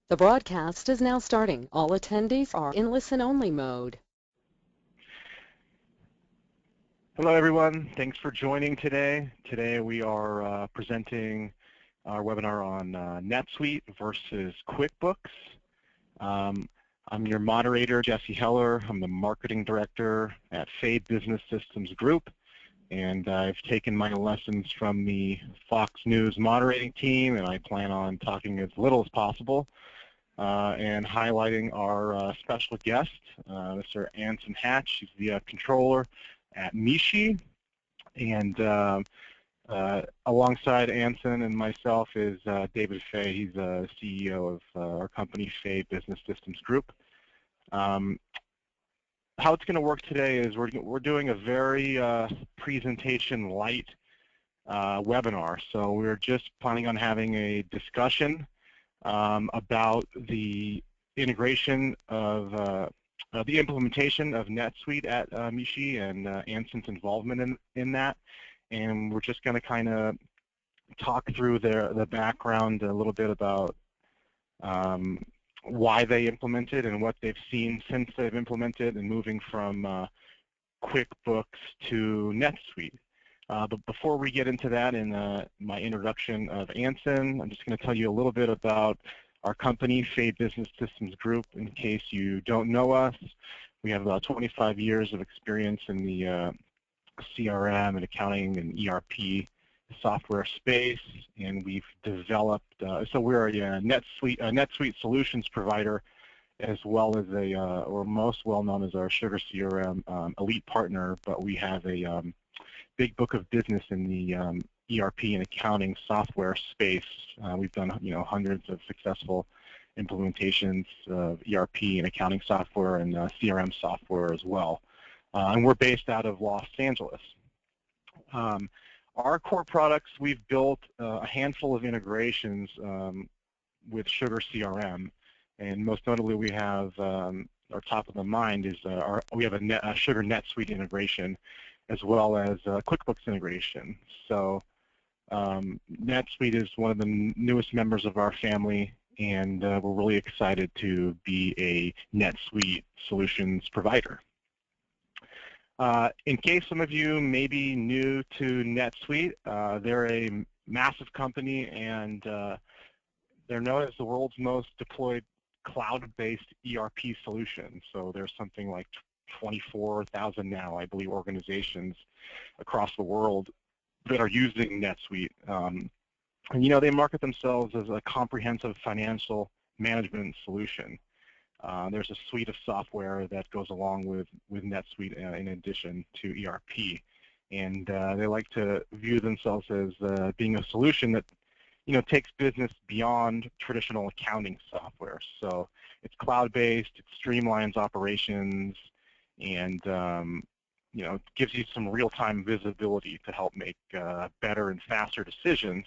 The broadcast is now starting. All attendees are in listen-only mode. Hello, everyone. Thanks for joining today. Today we are presenting our webinar on NetSuite versus QuickBooks. I'm your moderator, Jesse Heller. I'm the Marketing Director at Fade Business Systems Group, and I've taken my lessons from the Fox News moderating team, and I plan on talking as little as possible and highlighting our special guest, Mr. Ansen Hatch. He's the Controller at Miche, and alongside Anson and myself is David Fay. He's CEO of our company, Fay Business Systems Group. How it's going to work today is we're doing a very presentation light webinar. So we're just planning on having a discussion about the integration of the implementation of NetSuite at Miche and Anson's involvement in that. And we're just going to kind of talk through the background a little bit about why they implemented and what they've seen since they've implemented and moving from QuickBooks to NetSuite. But before we get into that in my introduction of Anson, I'm just going to tell you a little bit about our company, Fade Business Systems Group. In case you don't know us, we have about 25 years of experience in the CRM and accounting and ERP software space, and we've developed, so we're a NetSuite solutions provider, as well as or most well known as our Sugar CRM elite partner, but we have a big book of business in the ERP and accounting software space. We've done hundreds of successful implementations of ERP and accounting software and CRM software as well. And we're based out of Los Angeles. Our core products, we've built a handful of integrations with Sugar CRM, and most notably we have our top of the mind is we have a Sugar NetSuite integration as well as QuickBooks integration. So NetSuite is one of the newest members of our family, and we're really excited to be a NetSuite solutions provider. In case some of you may be new to NetSuite, they're a massive company, and they're known as the world's most deployed cloud-based ERP solution. So there's something like 24,000 now, I believe, organizations across the world that are using NetSuite. And they market themselves as a comprehensive financial management solution. There's a suite of software that goes along with NetSuite in addition to ERP. And they like to view themselves as being a solution that takes business beyond traditional accounting software. So it's cloud-based, it streamlines operations, and it gives you some real-time visibility to help make better and faster decisions.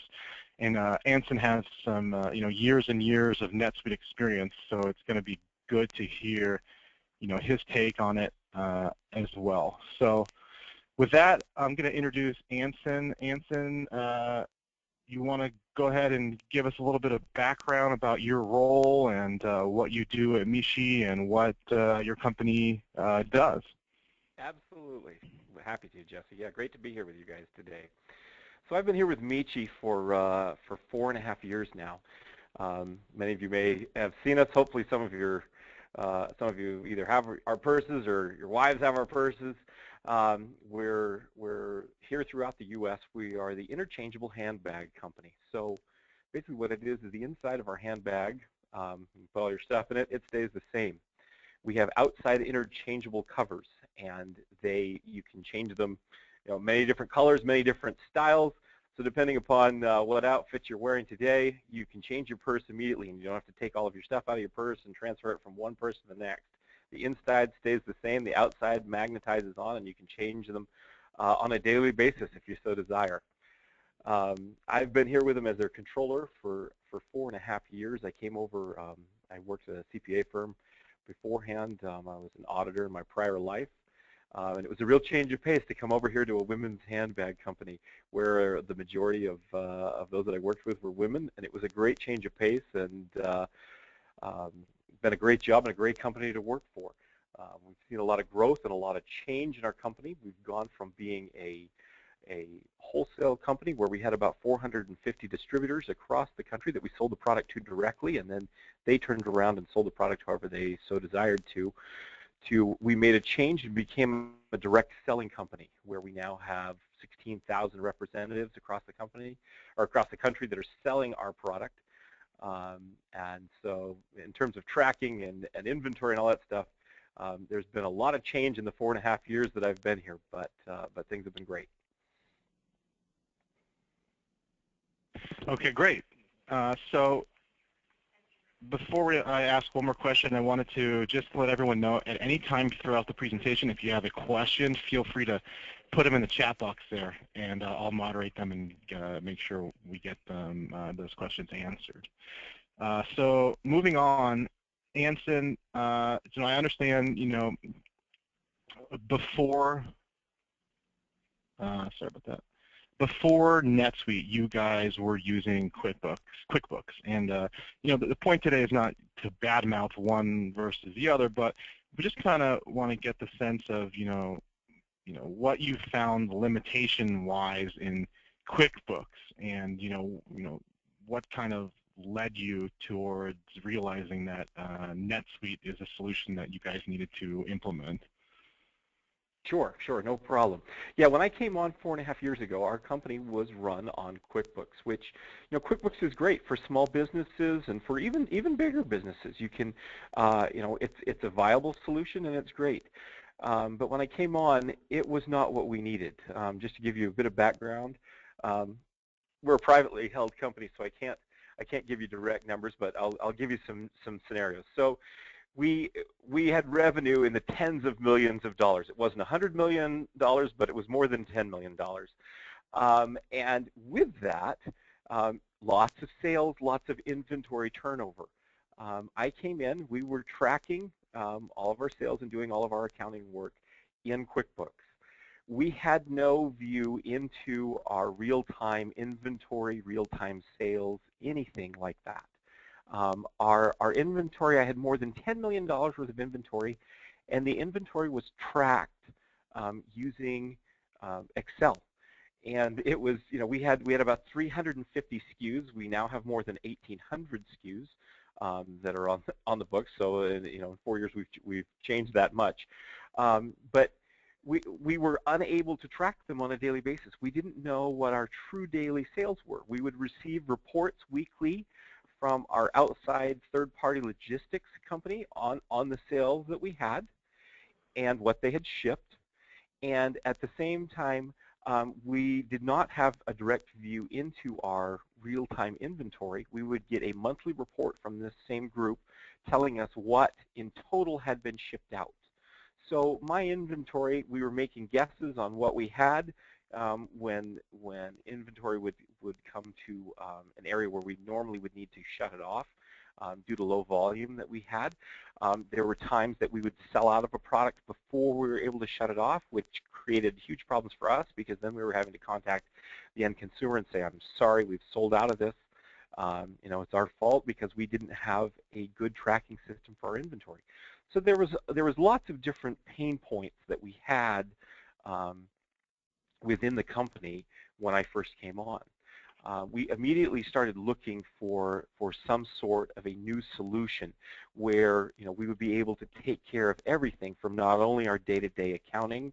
And Anson has some years and years of NetSuite experience, so it's going to be good to hear his take on it as well. So with that, I'm going to introduce Anson. Anson, you want to go ahead and give us a little bit of background about your role and what you do at Miche and what your company does? Absolutely. I'm happy to, Jesse. Yeah, great to be here with you guys today. So I've been here with Miche for 4.5 years now. Many of you may have seen us. Hopefully some of you either have our purses or your wives have our purses. We're here throughout the U.S. We are the interchangeable handbag company. So basically what it is the inside of our handbag, you put all your stuff in it, it stays the same. We have outside interchangeable covers, and you can change them, many different colors, many different styles. So depending upon what outfit you're wearing today, you can change your purse immediately, and you don't have to take all of your stuff out of your purse and transfer it from one purse to the next. The inside stays the same. The outside magnetizes on, and you can change them on a daily basis if you so desire. I've been here with them as their controller for 4.5 years. I came over, I worked at a CPA firm beforehand. I was an auditor in my prior life. And it was a real change of pace to come over here to a women's handbag company where the majority of those that I worked with were women, and it was a great change of pace. And Been a great job and a great company to work for. We've seen a lot of growth and a lot of change in our company. We've gone from being a wholesale company where we had about 450 distributors across the country that we sold the product to directly, and then they turned around and sold the product however they so desired to we made a change and became a direct selling company where we now have 16,000 representatives across the company or across the country that are selling our product. And so in terms of tracking and inventory and all that stuff, there's been a lot of change in the 4.5 years that I've been here, but things have been great. Okay, great. So before I ask one more question, I wanted to just let everyone know at any time throughout the presentation, if you have a question, feel free to put them in the chat box there, and I'll moderate them and make sure we get those questions answered. So moving on, Anson, so I understand, before, sorry about that. Before NetSuite, you guys were using QuickBooks, and the point today is not to badmouth one versus the other, but we just kind of want to get the sense of what you found limitation-wise in QuickBooks, and what kind of led you towards realizing that NetSuite is a solution that you guys needed to implement. Sure, no problem. Yeah, when I came on 4.5 years ago, our company was run on QuickBooks, which, QuickBooks is great for small businesses and for even bigger businesses. You can, it's a viable solution and it's great. But when I came on, it was not what we needed. Just to give you a bit of background, we're a privately held company, so I can't give you direct numbers, but I'll give you some scenarios. So we had revenue in the tens of millions of dollars. It wasn't $100 million, but it was more than $10 million. And with that, lots of sales, lots of inventory turnover. I came in, we were tracking all of our sales and doing all of our accounting work in QuickBooks. We had no view into our real-time inventory, real-time sales, anything like that. Our inventory, I had more than $10 million worth of inventory, and the inventory was tracked using Excel. And it was, we had about 350 SKUs. We now have more than 1,800 SKUs that are on the books. So in 4 years we've changed that much. But we were unable to track them on a daily basis. We didn't know what our true daily sales were. We would receive reports weekly from our outside third-party logistics company on the sales that we had and what they had shipped. And at the same time, we did not have a direct view into our real-time inventory. We would get a monthly report from this same group telling us what in total had been shipped out. So my inventory, we were making guesses on what we had when inventory would come to an area where we normally would need to shut it off due to low volume that we had. There were times that we would sell out of a product before we were able to shut it off, which created huge problems for us because then we were having to contact the end consumer and say, I'm sorry, we've sold out of this. It's our fault because we didn't have a good tracking system for our inventory. So there was lots of different pain points that we had within the company when I first came on. We immediately started looking for some sort of a new solution where we would be able to take care of everything from not only our day-to-day accounting,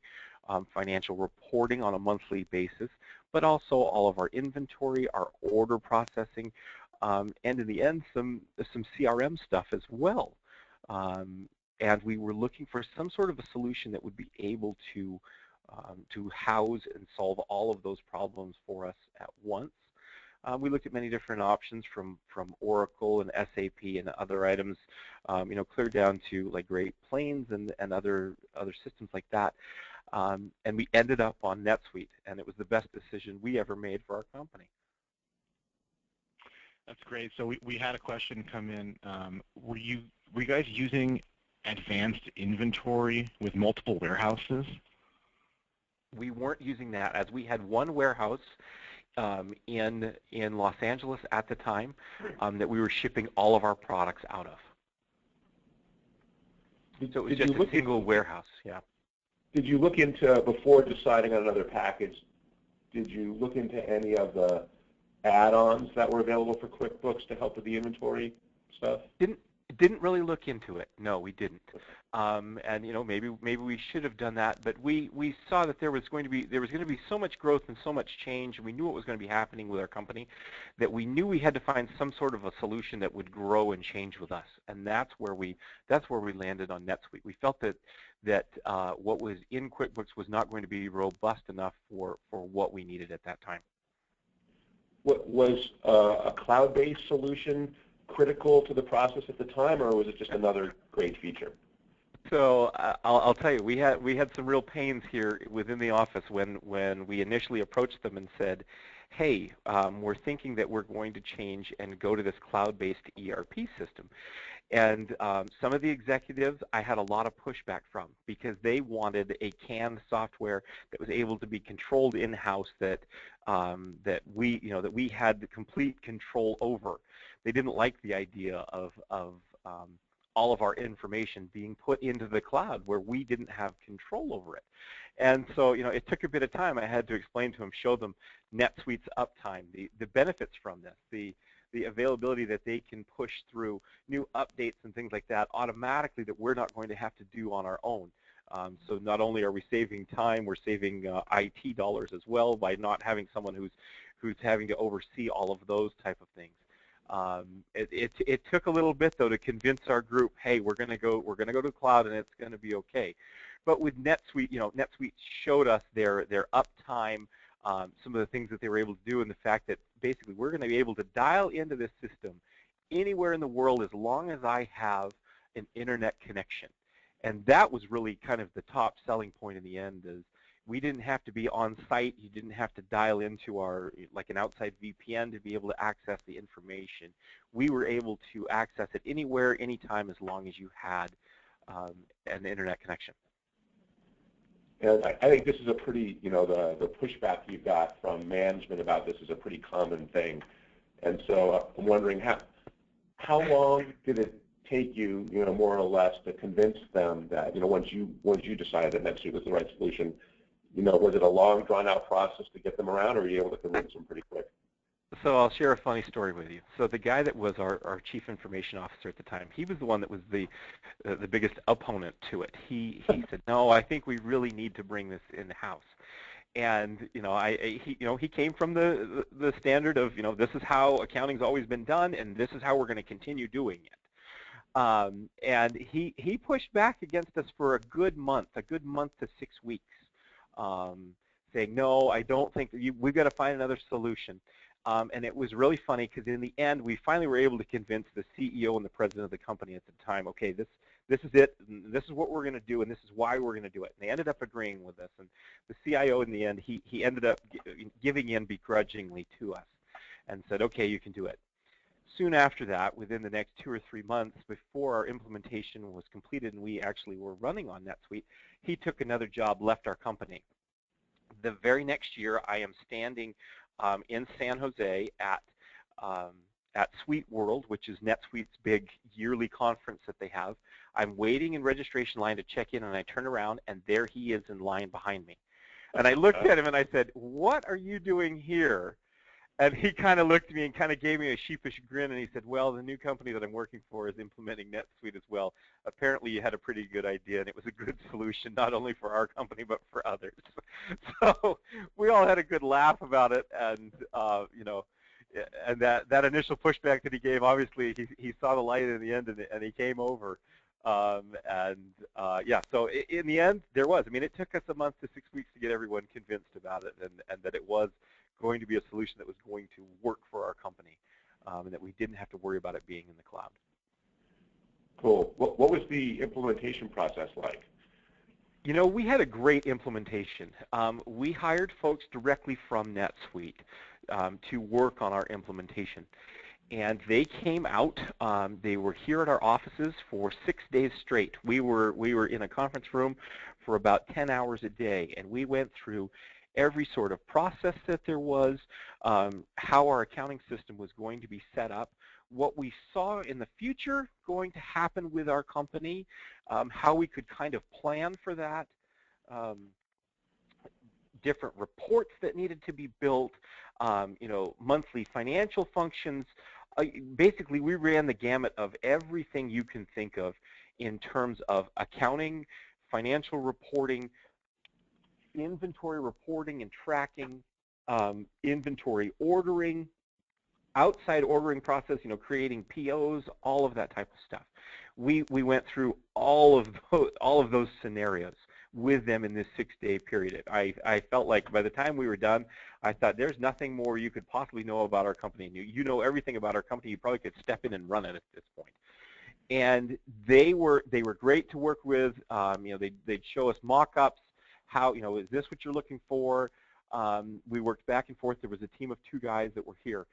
financial reporting on a monthly basis, but also all of our inventory, our order processing, and in the end some CRM stuff as well. And we were looking for some sort of a solution that would be able to house and solve all of those problems for us at once. We looked at many different options from Oracle and SAP and other items, clear down to like Great Plains and other systems like that. And we ended up on NetSuite, and it was the best decision we ever made for our company. That's great. So we had a question come in. Were you guys using advanced inventory with multiple warehouses? We weren't using that, as we had one warehouse in Los Angeles at the time that we were shipping all of our products out of. So it was just a single warehouse, yeah. Did you look into, before deciding on another package, did you look into any of the add-ons that were available for QuickBooks to help with the inventory stuff? Didn't really look into it. No, we didn't. And you know, maybe we should have done that. But we saw that there was going to be so much growth and so much change, and we knew what was going to be happening with our company, that we knew we had to find some sort of a solution that would grow and change with us. And that's where we landed on NetSuite. We felt that what was in QuickBooks was not going to be robust enough for what we needed at that time. What was a cloud-based solution critical to the process at the time, or was it just another great feature? So I'll tell you, we had some real pains here within the office when we initially approached them and said, hey, we're thinking that we're going to change and go to this cloud-based ERP system. And some of the executives I had a lot of pushback from, because they wanted a canned software that was able to be controlled in-house, that we had the complete control over. They didn't like the idea of all of our information being put into the cloud where we didn't have control over it. And so, you know, it took a bit of time. I had to explain to them, show them NetSuite's uptime, the benefits from this, the availability that they can push through new updates and things like that automatically that we're not going to have to do on our own. So not only are we saving time, we're saving IT dollars as well by not having someone who's having to oversee all of those type of things. It took a little bit though to convince our group, hey, we're going to go to the cloud and it's going to be okay. But with NetSuite, you know, NetSuite showed us their uptime, some of the things that they were able to do, and the fact that basically we're going to be able to dial into this system anywhere in the world as long as I have an internet connection. And that was really kind of the top selling point in the end, is we didn't have to be on site. You didn't have to dial into our, like an outside VPN to be able to access the information. We were able to access it anywhere, anytime, as long as you had an internet connection. And I think this is a pretty, you know, the pushback you got from management about this is a pretty common thing. And so I'm wondering how long did it take you, you know, more or less to convince them that, you know, once you decided that NetSuite was the right solution, you know, was it a long, drawn-out process to get them around, or were you able to convince them pretty quick? So I'll share a funny story with you. So the guy that was our chief information officer at the time, he was the one that was the biggest opponent to it. He said, no, I think we really need to bring this in-house. And you know, he came from the standard of, you know, this is how accounting's always been done, and this is how we're going to continue doing it. And he pushed back against us for a good month to 6 weeks, saying, no, I don't think we've got to find another solution. And it was really funny because in the end, we finally were able to convince the CEO and the president of the company at the time, okay, this is it, and this is what we're going to do, and this is why we're going to do it. And they ended up agreeing with us. And the CIO in the end, he ended up giving in begrudgingly to us and said, okay, you can do it. Soon after that, within the next 2 or 3 months before our implementation was completed and we actually were running on NetSuite, he took another job, left our company. The very next year, I am standing in San Jose at Suite World, which is NetSuite's big yearly conference that they have. I'm waiting in registration line to check in, and I turn around, and there he is in line behind me. And I looked at him, and I said, what are you doing here? And he kind of looked at me and kind of gave me a sheepish grin, and he said, well, the new company that I'm working for is implementing NetSuite as well. Apparently, you had a pretty good idea, and it was a good solution, not only for our company, but for others. So we all had a good laugh about it, and, you know, and that initial pushback that he gave, obviously, he saw the light in the end, and he came over. Yeah, so in the end, there was. I mean, it took us a month to 6 weeks to get everyone convinced about it, and that it was going to be a solution that was going to work for our company, and that we didn't have to worry about it being in the cloud. Cool. What was the implementation process like? You know, we had a great implementation. We hired folks directly from NetSuite to work on our implementation. And they came out, they were here at our offices for 6 days straight. We were in a conference room for about 10 hours a day, and we went through every sort of process that there was, how our accounting system was going to be set up, what we saw in the future going to happen with our company, how we could kind of plan for that, different reports that needed to be built, monthly financial functions. Basically, we ran the gamut of everything you can think of in terms of accounting, financial reporting, inventory reporting and tracking, inventory ordering, outside ordering process, creating POs, all of that type of stuff. We went through all of those scenarios with them in this 6-day period. I felt like by the time we were done, I thought there's nothing more you could possibly know about our company. You know everything about our company. You probably could step in and run it at this point. And they were great to work with. They'd show us mock-ups. How, is this what you're looking for? We worked back and forth. There was a team of 2 guys that were here.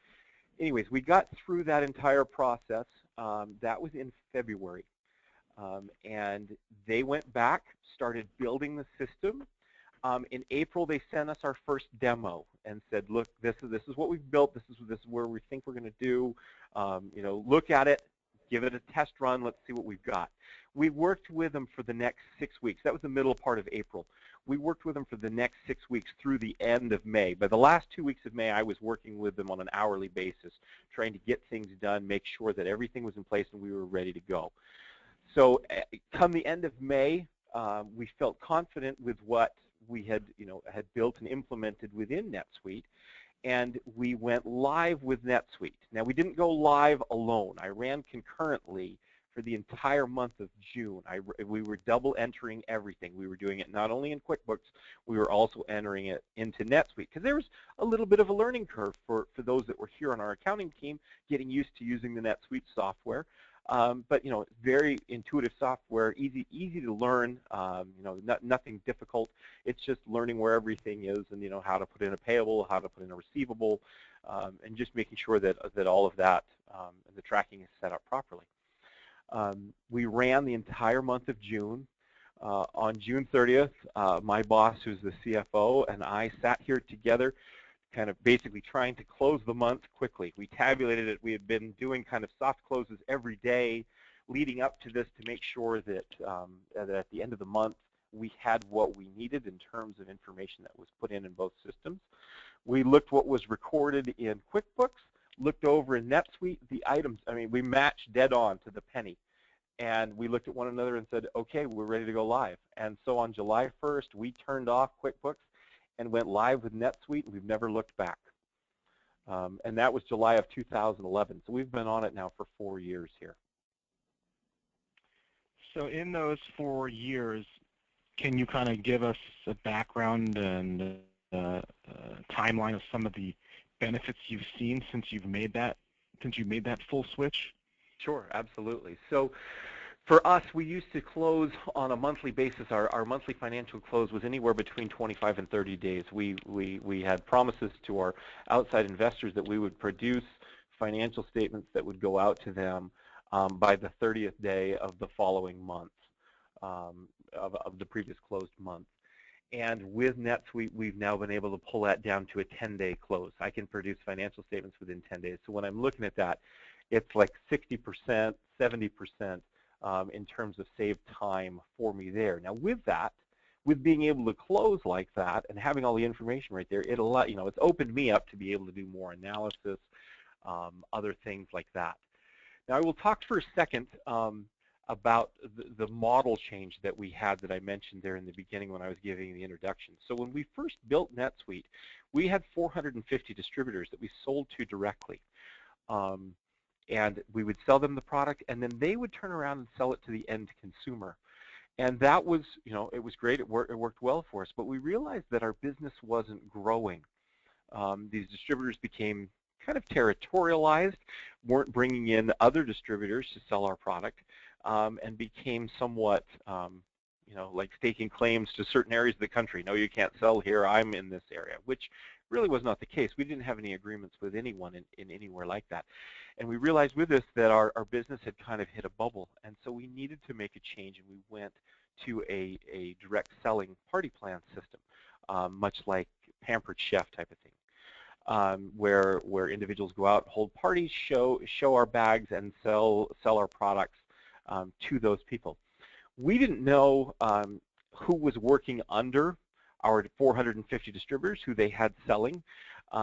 Anyways, we got through that entire process. That was in February. And they went back, started building the system. In April, they sent us our first demo and said, look, this is what we've built. This is where we think we're going to do. Look at it, give it a test run. Let's see what we've got. We worked with them for the next 6 weeks. That was the middle part of April. We worked with them for the next 6 weeks through the end of May. By the last 2 weeks of May, I was working with them on an hourly basis, trying to get things done, make sure that everything was in place and we were ready to go. So come the end of May, we felt confident with what we had built and implemented within NetSuite, and we went live with NetSuite. Now, we didn't go live alone. I ran concurrently for the entire month of June. We were double entering everything. We were doing it not only in QuickBooks, we were also entering it into NetSuite, because there was a little bit of a learning curve for those that were here on our accounting team, getting used to using the NetSuite software. But very intuitive software, easy to learn. Nothing difficult. It's just learning where everything is, and how to put in a payable, how to put in a receivable, and just making sure that all of that, the tracking is set up properly. We ran the entire month of June. On June 30th, my boss, who's the CFO, and I sat here together, kind of basically trying to close the month quickly. We tabulated it. We had been doing kind of soft closes every day leading up to this to make sure that, that at the end of the month we had what we needed in terms of information that was put in both systems. We looked what was recorded in QuickBooks, looked over in NetSuite, the items, we matched dead on to the penny. And we looked at one another and said, okay, we're ready to go live. And so on July 1st, we turned off QuickBooks and went live with NetSuite, and we've never looked back. And that was July of 2011. So we've been on it now for 4 years here. So in those 4 years, can you kind of give us a background and timeline of some of the benefits you've seen since you made that full switch? Sure, absolutely. So for us, we used to close on a monthly basis. Our monthly financial close was anywhere between 25 and 30 days. We had promises to our outside investors that we would produce financial statements that would go out to them by the 30th day of the following month, of the previous closed month. And with NetSuite, we've now been able to pull that down to a 10-day close. I can produce financial statements within 10 days. So when I'm looking at that, it's like 60%, 70%. In terms of saved time for me there. Now with that, with being able to close like that and having all the information right there, it's opened me up to be able to do more analysis, other things like that. Now I will talk for a second about the model change that we had that I mentioned there in the beginning when I was giving the introduction. So when we first built NetSuite, we had 450 distributors that we sold to directly. And we would sell them the product, and then they would turn around and sell it to the end consumer. And that was, it was great. It worked well for us. But we realized that our business wasn't growing. These distributors became kind of territorialized, weren't bringing in other distributors to sell our product, and became somewhat, like staking claims to certain areas of the country. No, you can't sell here. I'm in this area, which really was not the case. We didn't have any agreements with anyone in anywhere like that. And we realized with this that our business had kind of hit a bubble. And so we needed to make a change, and we went to a direct selling party plan system, much like pampered chef type of thing, where individuals go out, hold parties, show our bags, and sell our products to those people. We didn't know who was working under our 450 distributors, who they had selling.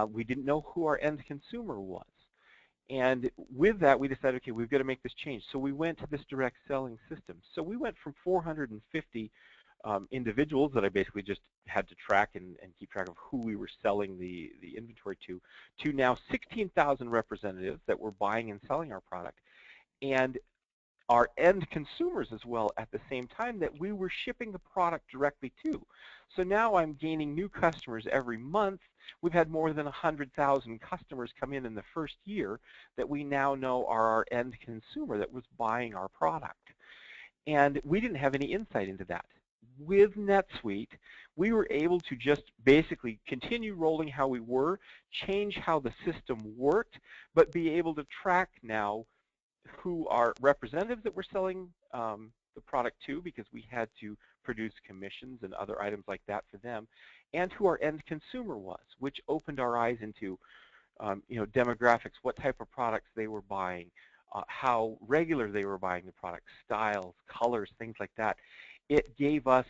We didn't know who our end consumer was. And with that, we decided, okay, we've got to make this change. So we went to this direct selling system. So we went from 450 individuals that I basically just had to track and keep track of who we were selling the inventory to now 16,000 representatives that were buying and selling our product, and our end consumers as well at the same time that we were shipping the product directly to. So now I'm gaining new customers every month. We've had more than 100,000 customers come in the first year that we now know are our end consumer that was buying our product. And we didn't have any insight into that. With NetSuite, we were able to just basically continue rolling how we were, change how the system worked, but be able to track now who our representatives that we're selling the product to, because we had to produce commissions and other items like that for them, and who our end consumer was, which opened our eyes into demographics, what type of products they were buying, how regular they were buying the product, styles, colors, things like that. It gave us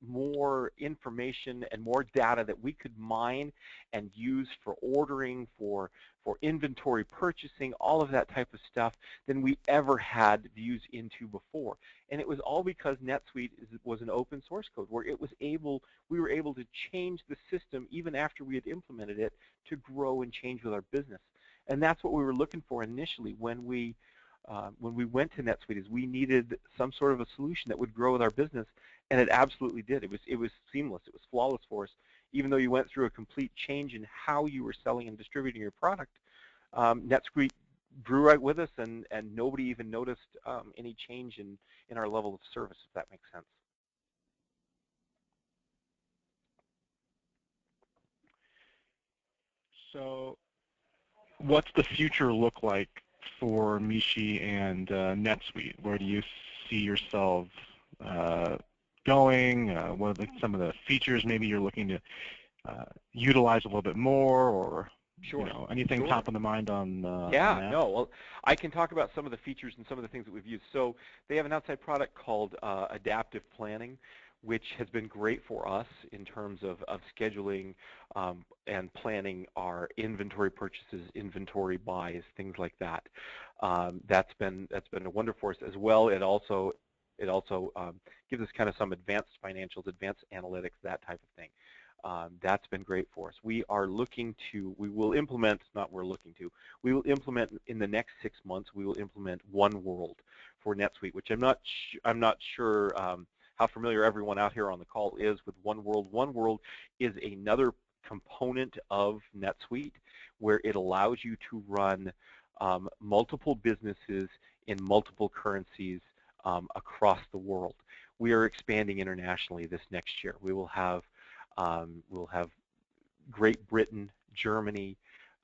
more information and more data that we could mine and use for ordering, for inventory purchasing, all of that type of stuff than we ever had views into before. And it was all because NetSuite was an open source code where we were able to change the system even after we had implemented it to grow and change with our business. And that's what we were looking for initially when we went to NetSuite, is we needed some sort of a solution that would grow with our business, and it absolutely did. It was seamless. It was flawless for us. Even though you went through a complete change in how you were selling and distributing your product, NetSuite grew right with us, and nobody even noticed any change in our level of service, if that makes sense. So what's the future look like for Miche and NetSuite? Where do you see yourself going? What are some of the features maybe you're looking to utilize a little bit more, or Sure. Anything Sure. top of the mind on yeah, on that? no, well, I can talk about some of the features and some of the things that we've used. So they have an outside product called Adaptive Planning, which has been great for us in terms of scheduling and planning our inventory purchases, inventory buys, things like that. That's been a wonder for us as well. It also gives us kind of some advanced financials, advanced analytics, that type of thing. That's been great for us. We will implement in the next 6 months, we will implement One World for NetSuite, which I'm not sure how familiar everyone out here on the call is with One World. One World is another component of NetSuite where it allows you to run multiple businesses in multiple currencies across the world. We are expanding internationally this next year. We'll have Great Britain, Germany,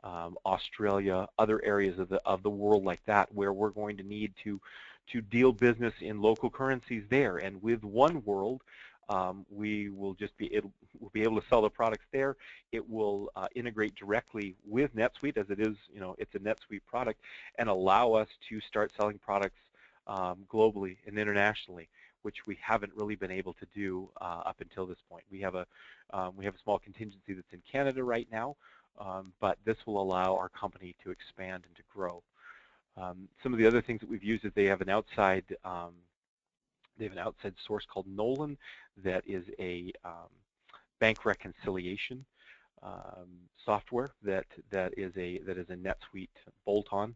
Australia, other areas of the world like that, where we're going to need to deal business in local currencies there. And with One World, we'll be able to sell the products there. It will integrate directly with NetSuite, as it is, it's a NetSuite product, and allow us to start selling products globally and internationally, which we haven't really been able to do up until this point. We have a small contingency that's in Canada right now, but this will allow our company to expand and to grow. Some of the other things that we've used is they have an outside source called Nolan that is a bank reconciliation software that is a NetSuite bolt-on,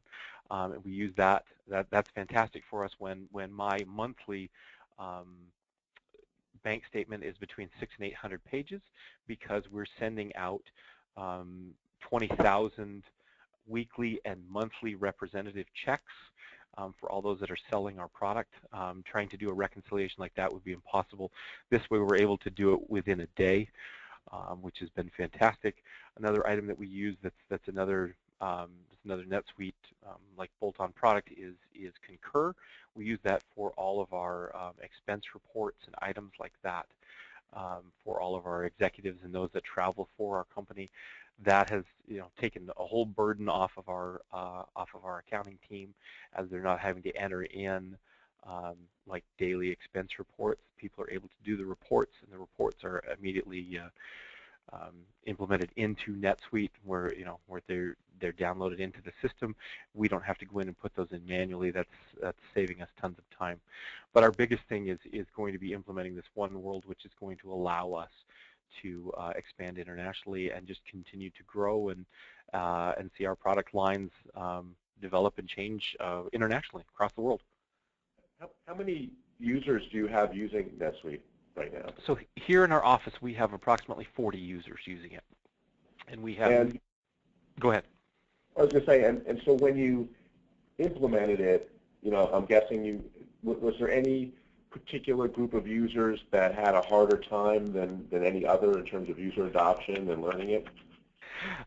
and we use that. That's fantastic for us when my monthly bank statement is between 600 and 800 pages, because we're sending out 20,000 weekly and monthly representative checks for all those that are selling our product. Trying to do a reconciliation like that would be impossible. This way we're able to do it within a day, which has been fantastic. Another item that we use that's another NetSuite like bolt-on product is Concur. We use that for all of our expense reports and items like that. for all of our executives and those that travel for our company. That has taken a whole burden off of our accounting team, as they're not having to enter in like daily expense reports. People are able to do the reports, and the reports are immediately implemented into NetSuite, where they're downloaded into the system. We don't have to go in and put those in manually. That's saving us tons of time. But our biggest thing is going to be implementing this one world, which is going to allow us to expand internationally and just continue to grow and see our product lines develop and change internationally across the world. How many users do you have using NetSuite right now? So here in our office, we have approximately 40 users using it, and we have. Go ahead. I was going to say, and so when you implemented it, I'm guessing was there any particular group of users that had a harder time than any other in terms of user adoption and learning it?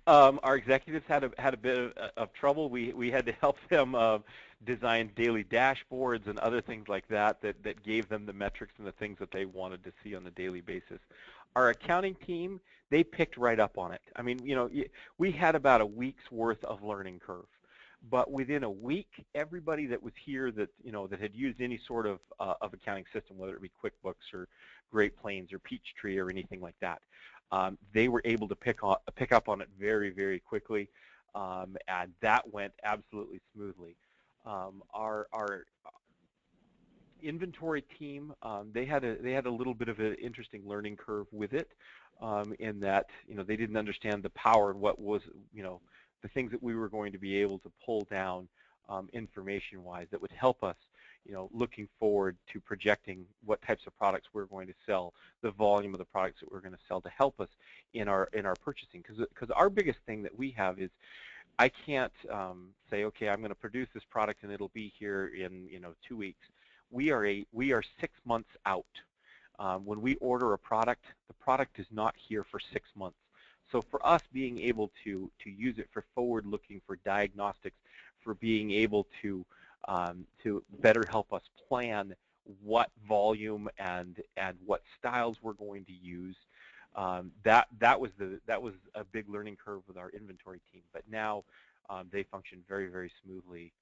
Our executives had a bit of trouble. We had to help them design daily dashboards and other things like that gave them the metrics and the things that they wanted to see on a daily basis. Our accounting team, they picked right up on it. I mean, we had about a week's worth of learning curve. But within a week, everybody that was here that that had used any sort of accounting system, whether it be QuickBooks or Great Plains or Peachtree or anything like that, they were able to pick up on it very, very quickly, and that went absolutely smoothly. Our inventory team, they had a little bit of an interesting learning curve with it, in that they didn't understand the power and what was the things that we were going to be able to pull down information-wise that would help us, looking forward to projecting what types of products we're going to sell, the volume of the products that we're going to sell, to help us in our purchasing. Because our biggest thing that we have is, I can't say, okay, I'm going to produce this product and it'll be here in 2 weeks. We are 6 months out. When we order a product, the product is not here for 6 months. So for us, being able to use it for forward-looking, for diagnostics, for being able to better help us plan what volume and what styles we're going to use, that was a big learning curve with our inventory team. But now they function very, very smoothly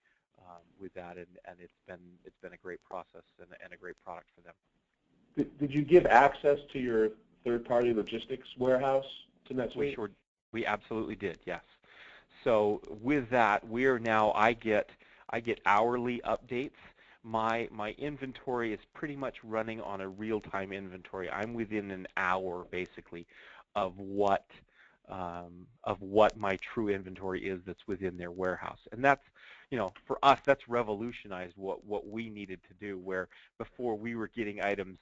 with that, and it's been a great process and a great product for them. Did you give access to your third-party logistics warehouse to NetSuite? We absolutely did, yes. So with that, I get hourly updates. My inventory is pretty much running on a real-time inventory. I'm within an hour, basically, of what my true inventory is that's within their warehouse. And that's, for us, that's revolutionized what we needed to do, where before we were getting items,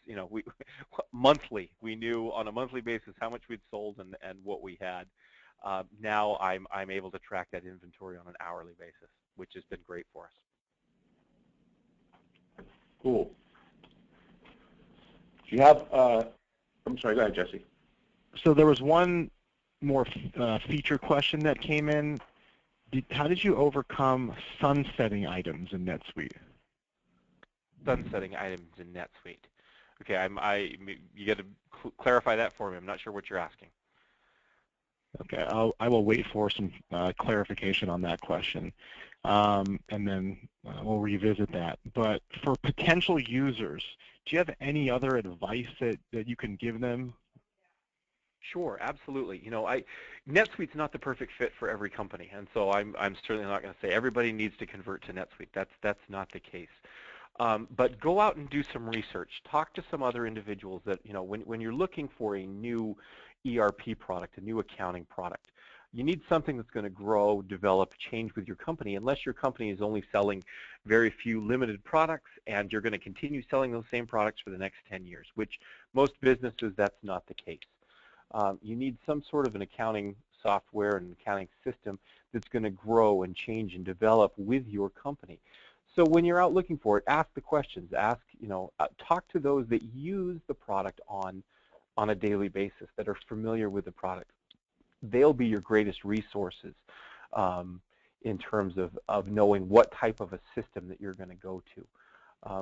monthly. We knew on a monthly basis how much we'd sold and what we had. Now I'm able to track that inventory on an hourly basis, which has been great for us. Cool. Do you have, I'm sorry, go ahead, Jesse. So there was one more feature question that came in. How did you overcome sunsetting items in NetSuite? Sunsetting items in NetSuite. Okay, you got to clarify that for me. I'm not sure what you're asking. Okay, I will wait for some clarification on that question, and then we'll revisit that. But for potential users, do you have any other advice that you can give them? Sure, absolutely. NetSuite's not the perfect fit for every company, and so I'm certainly not going to say everybody needs to convert to NetSuite. That's not the case. But go out and do some research. Talk to some other individuals that when you're looking for a new ERP product, a new accounting product, you need something that's going to grow, develop, change with your company. Unless your company is only selling very few limited products and you're going to continue selling those same products for the next 10 years, which most businesses, that's not the case. You need some sort of an accounting software and accounting system that's going to grow and change and develop with your company. So when you're out looking for it, ask the questions. Talk to those that use the product on a daily basis, that are familiar with the product. They'll be your greatest resources in terms of knowing what type of a system that you're going to go to.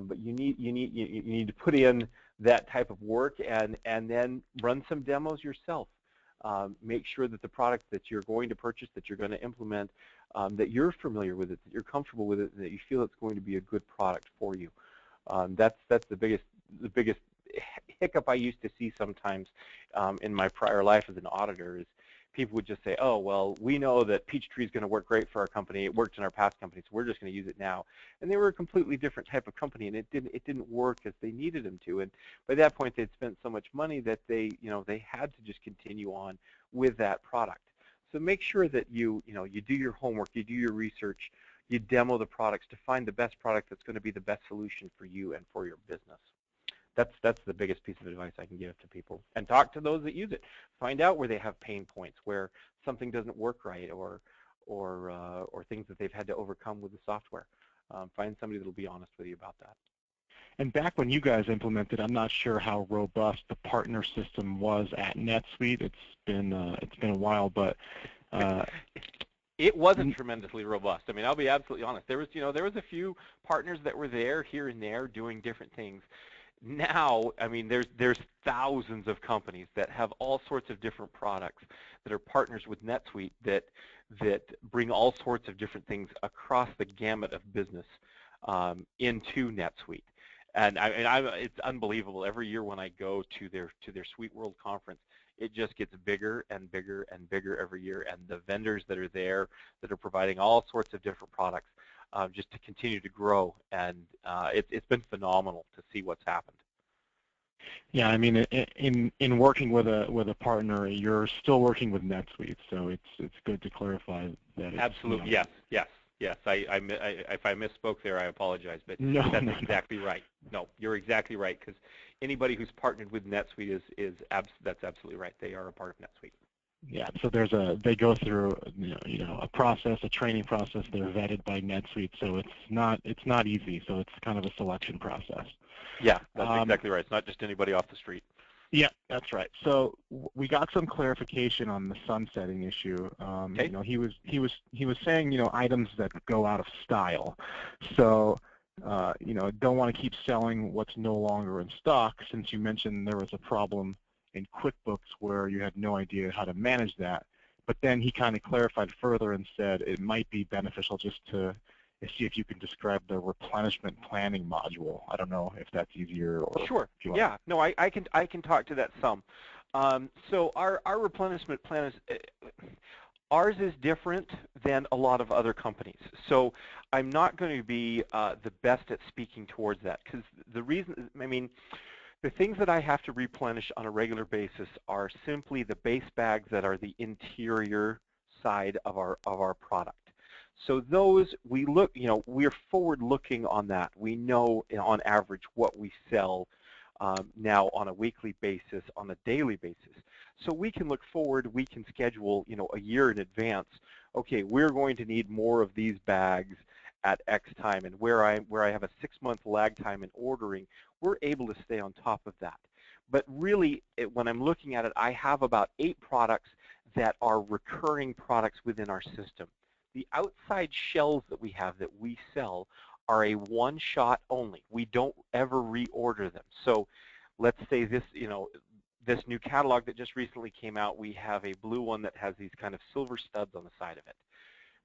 But you need to put in that type of work, and then run some demos yourself. Make sure that the product that you're going to purchase, that you're going to implement, that you're familiar with it, that you're comfortable with it, and that you feel it's going to be a good product for you. That's the biggest hiccup I used to see sometimes in my prior life as an auditor is people would just say, oh, well, we know that Peachtree is going to work great for our company. It worked in our past company, so we're just going to use it now. And they were a completely different type of company, and it didn't work as they needed them to. And by that point, they'd spent so much money that they had to just continue on with that product. So make sure that you do your homework, you do your research, you demo the products to find the best product that's going to be the best solution for you and for your business. That's the biggest piece of advice I can give to people. And talk to those that use it. Find out where they have pain points, where something doesn't work right, or things that they've had to overcome with the software. Find somebody that will be honest with you about that. And back when you guys implemented, I'm not sure how robust the partner system was at NetSuite. It's been a while, but it wasn't tremendously robust. I mean, I'll be absolutely honest. There was a few partners that were there here and there doing different things. Now, I mean, there's thousands of companies that have all sorts of different products that are partners with NetSuite that bring all sorts of different things across the gamut of business into NetSuite. And it's unbelievable. Every year when I go to their Suite World conference, it just gets bigger and bigger and bigger every year. And the vendors that are there that are providing all sorts of different products just to continue to grow, and it's been phenomenal to see what's happened. Yeah, I mean, in working with a partner, you're still working with NetSuite, so it's good to clarify that. Absolutely, yes. If I misspoke there, I apologize, but that's exactly right. No, you're exactly right, because anybody who's partnered with NetSuite that's absolutely right. They are a part of NetSuite. Yeah, so they go through a process, a training process. They're vetted by NetSuite, so it's not easy. So it's kind of a selection process. Yeah, that's exactly right. It's not just anybody off the street. Yeah, that's right. So we got some clarification on the sunsetting issue. Okay. He was saying items that go out of style. So don't want to keep selling what's no longer in stock, since you mentioned there was a problem in QuickBooks where you had no idea how to manage that. But then he kind of clarified further and said it might be beneficial just to see if you can describe the replenishment planning module. I don't know if that's easier or sure. If you want. Yeah, no, I can talk to that some. So our replenishment plan is ours is different than a lot of other companies. So I'm not going to be the best at speaking towards that, because the reason, I mean, the things that I have to replenish on a regular basis are simply the base bags that are the interior side of our product. So those, we're forward-looking on that. We know on average what we sell now on a weekly basis, on a daily basis. So we can look forward, we can schedule, a year in advance. Okay, we're going to need more of these bags at X time, and where I have a 6-month lag time in ordering, we're able to stay on top of that. But really, when I'm looking at it, I have about 8 products that are recurring products within our system. The outside shells that we have that we sell are a one-shot only. We don't ever reorder them. So let's say this, this new catalog that just recently came out, we have a blue one that has these kind of silver studs on the side of it.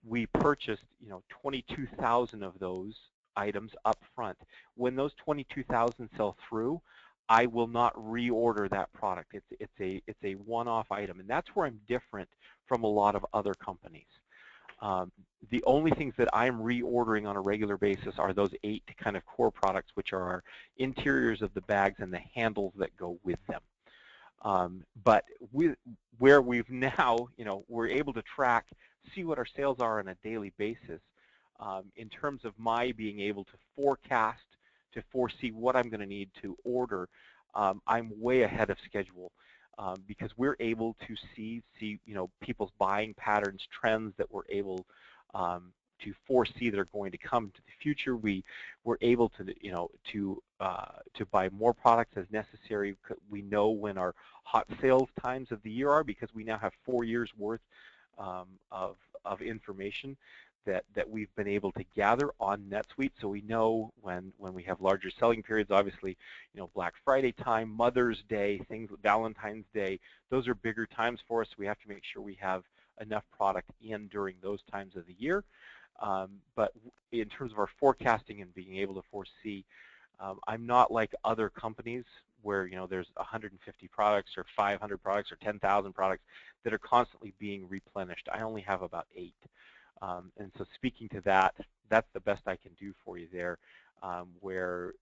We purchased, 22,000 of those items up front. When those 22,000 sell through, I will not reorder that product. It's a one-off item, and that's where I'm different from a lot of other companies. The only things that I'm reordering on a regular basis are those 8 kind of core products, which are our interiors of the bags and the handles that go with them. But where we've now, we're able to track, see what our sales are on a daily basis. In terms of my being able to forecast, to foresee what I'm going to need to order, I'm way ahead of schedule because we're able to see people's buying patterns, trends that we're able to foresee that are going to come to the future. We're able to to buy more products as necessary. We know when our hot sales times of the year are, because we now have 4 years worth of information that we've been able to gather on NetSuite, so we know when we have larger selling periods. Obviously, Black Friday time, Mother's Day, things, Valentine's Day, those are bigger times for us. We have to make sure we have enough product in during those times of the year. But in terms of our forecasting and being able to foresee, I'm not like other companies where there's 150 products or 500 products or 10,000 products that are constantly being replenished. I only have about 8. And so speaking to that, that's the best I can do for you there, where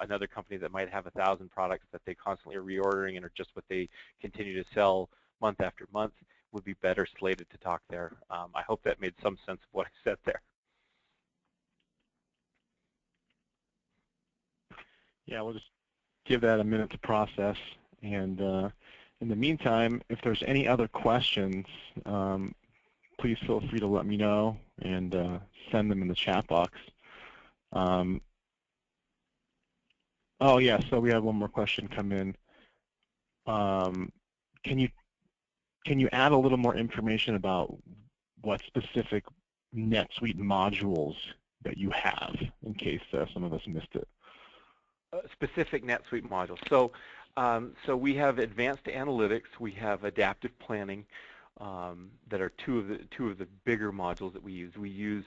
another company that might have 1,000 products that they constantly are reordering and are just what they continue to sell month after month would be better slated to talk there. I hope that made some sense of what I said there. Yeah, we'll just give that a minute to process. And in the meantime, if there's any other questions, please feel free to let me know and send them in the chat box. Oh yeah, so we have one more question come in. Can you add a little more information about what specific NetSuite modules that you have, in case some of us missed it? Specific NetSuite modules. So, so we have advanced analytics. We have adaptive planning. That are two of the bigger modules that we use. We use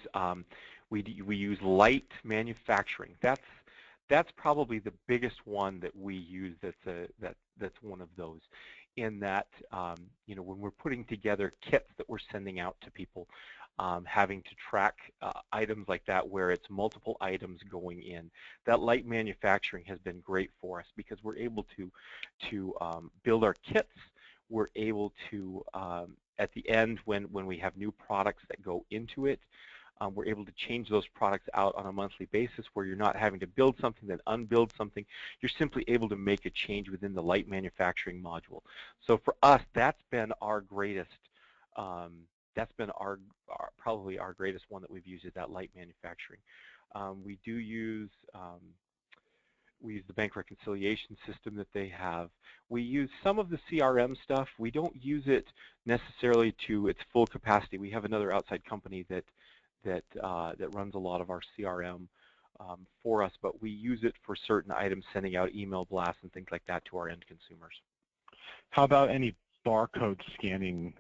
light manufacturing. That's probably the biggest one that we use. That's one of those. In that when we're putting together kits that we're sending out to people, having to track items like that where it's multiple items going in. That light manufacturing has been great for us because we're able to build our kits. We're able to, at the end, when we have new products that go into it, we're able to change those products out on a monthly basis where you're not having to build something, then unbuild something. You're simply able to make a change within the light manufacturing module. So for us, that's been our greatest, probably our greatest one that we've used, is that light manufacturing. We do use we use the bank reconciliation system that they have. We use some of the CRM stuff. We don't use it necessarily to its full capacity. We have another outside company that runs a lot of our CRM for us, but we use it for certain items, sending out email blasts and things like that to our end consumers. How about any barcode scanning?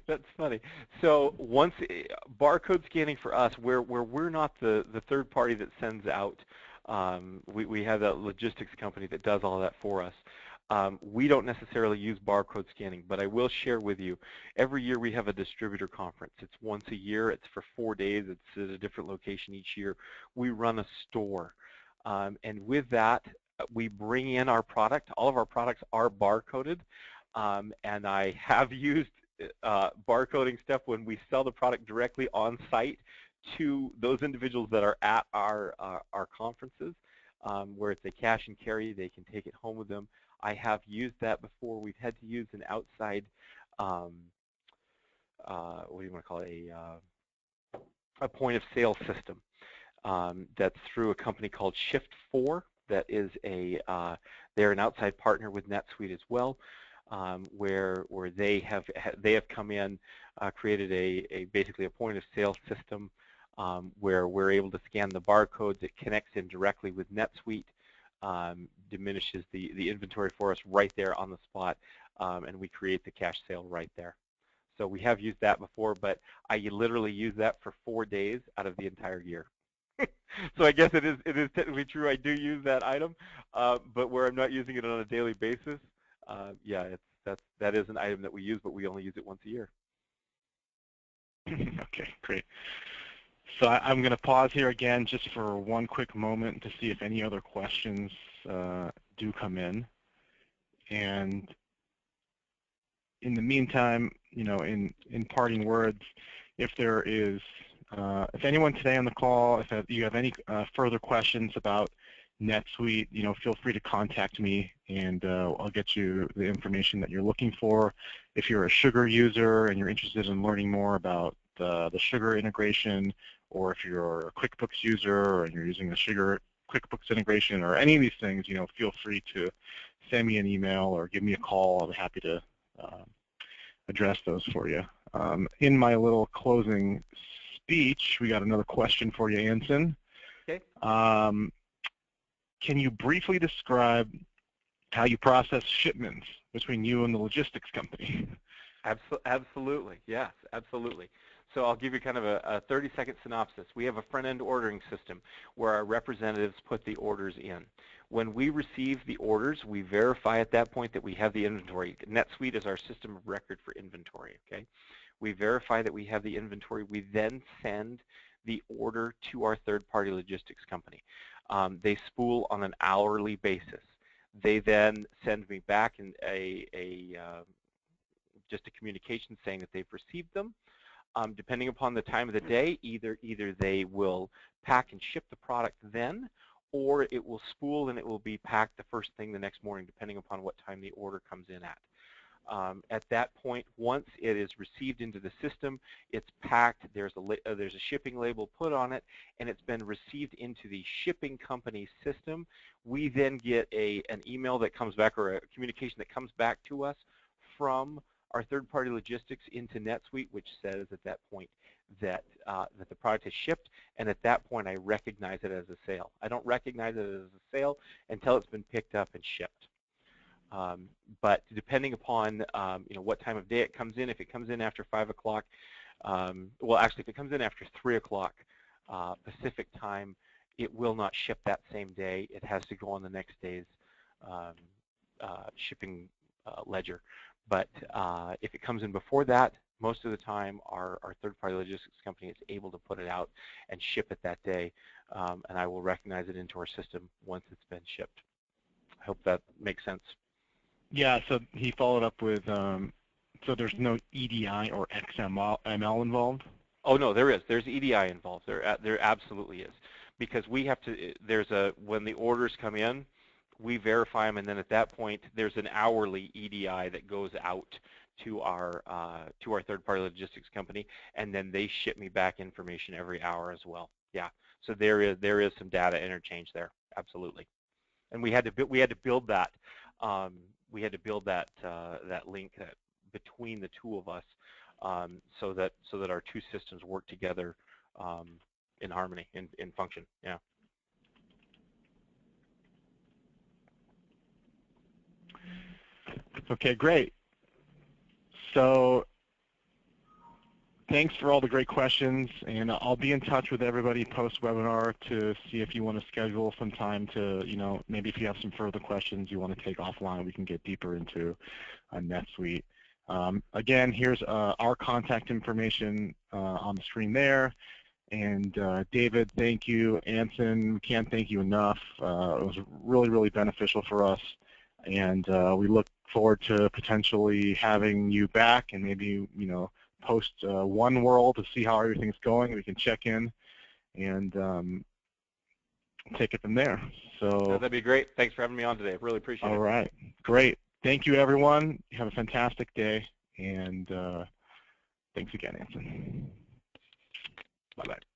That's funny. So once barcode scanning for us, where we're not the third party that sends out, we have that logistics company that does all that for us. We don't necessarily use barcode scanning, but I will share with you, every year we have a distributor conference. It's once a year. It's for 4 days. It's at a different location each year. We run a store, and with that, we bring in our product. All of our products are barcoded. And I have used barcoding stuff when we sell the product directly on site to those individuals that are at our conferences, where it's a cash and carry. They can take it home with them. I have used that before. We've had to use an outside, what do you want to call it, a point of sale system that's through a company called Shift4. That is they're an outside partner with NetSuite as well. Where they have come in, created basically a point of sale system where we're able to scan the barcodes. It connects in directly with NetSuite, diminishes the inventory for us right there on the spot, and we create the cash sale right there. So we have used that before, but I literally use that for 4 days out of the entire year. So I guess it is technically true. I do use that item, but where I'm not using it on a daily basis. Yeah, that is an item that we use, but we only use it once a year. Okay, great. So I'm going to pause here again just for one quick moment to see if any other questions do come in. And in the meantime, in parting words, if there is, if anyone today on the call, if you have any further questions about NetSuite, feel free to contact me, and I'll get you the information that you're looking for. If you're a Sugar user and you're interested in learning more about the Sugar integration, or if you're a QuickBooks user and you're using the Sugar QuickBooks integration, or any of these things, feel free to send me an email or give me a call. I'll be happy to address those for you. In my little closing speech, we got another question for you, Anson. Okay. Can you briefly describe how you process shipments between you and the logistics company? Absolutely, yes, absolutely. So I'll give you kind of a 30-second synopsis. We have a front-end ordering system where our representatives put the orders in. When we receive the orders, we verify at that point that we have the inventory. NetSuite is our system of record for inventory, okay? We verify that we have the inventory. We then send the order to our third-party logistics company. They spool on an hourly basis. They then send me back just a communication saying that they've received them. Depending upon the time of the day, either they will pack and ship the product then, or it will spool and it will be packed the first thing the next morning, depending upon what time the order comes in at. At that point, once it is received into the system, it's packed, there's a shipping label put on it, and it's been received into the shipping company's system. We then get an email that comes back, or a communication that comes back to us from our third-party logistics into NetSuite, which says at that point that the product is shipped, and at that point I recognize it as a sale. I don't recognize it as a sale until it's been picked up and shipped. But depending upon what time of day it comes in, if it comes in after 5 o'clock, well, actually, if it comes in after 3 o'clock Pacific time, it will not ship that same day. It has to go on the next day's shipping ledger. But if it comes in before that, most of the time our third-party logistics company is able to put it out and ship it that day, and I will recognize it into our system once it's been shipped. I hope that makes sense. Yeah, so he followed up with, so there's no EDI or XML involved? Oh, no, there is. There's EDI involved. There absolutely is. Because we have to, when the orders come in, we verify them, and then at that point, there's an hourly EDI that goes out to our third-party logistics company, and then they ship me back information every hour as well. Yeah, so there is some data interchange there, absolutely. And we had to build that. We had to build that link between the two of us, so that our two systems work together in harmony, in function. Yeah. Okay, great. So thanks for all the great questions, and I'll be in touch with everybody post-webinar to see if you want to schedule some time to, maybe if you have some further questions you want to take offline, we can get deeper into NetSuite. Again, here's our contact information on the screen there. And David, thank you. Anson, can't thank you enough. It was really, really beneficial for us. And we look forward to potentially having you back and maybe, post one world to see how everything's going. We can check in and take it from there. So that'd be great. Thanks for having me on today. Really appreciate it. All right. Great. Thank you, everyone. Have a fantastic day. And thanks again, Anson. Bye-bye.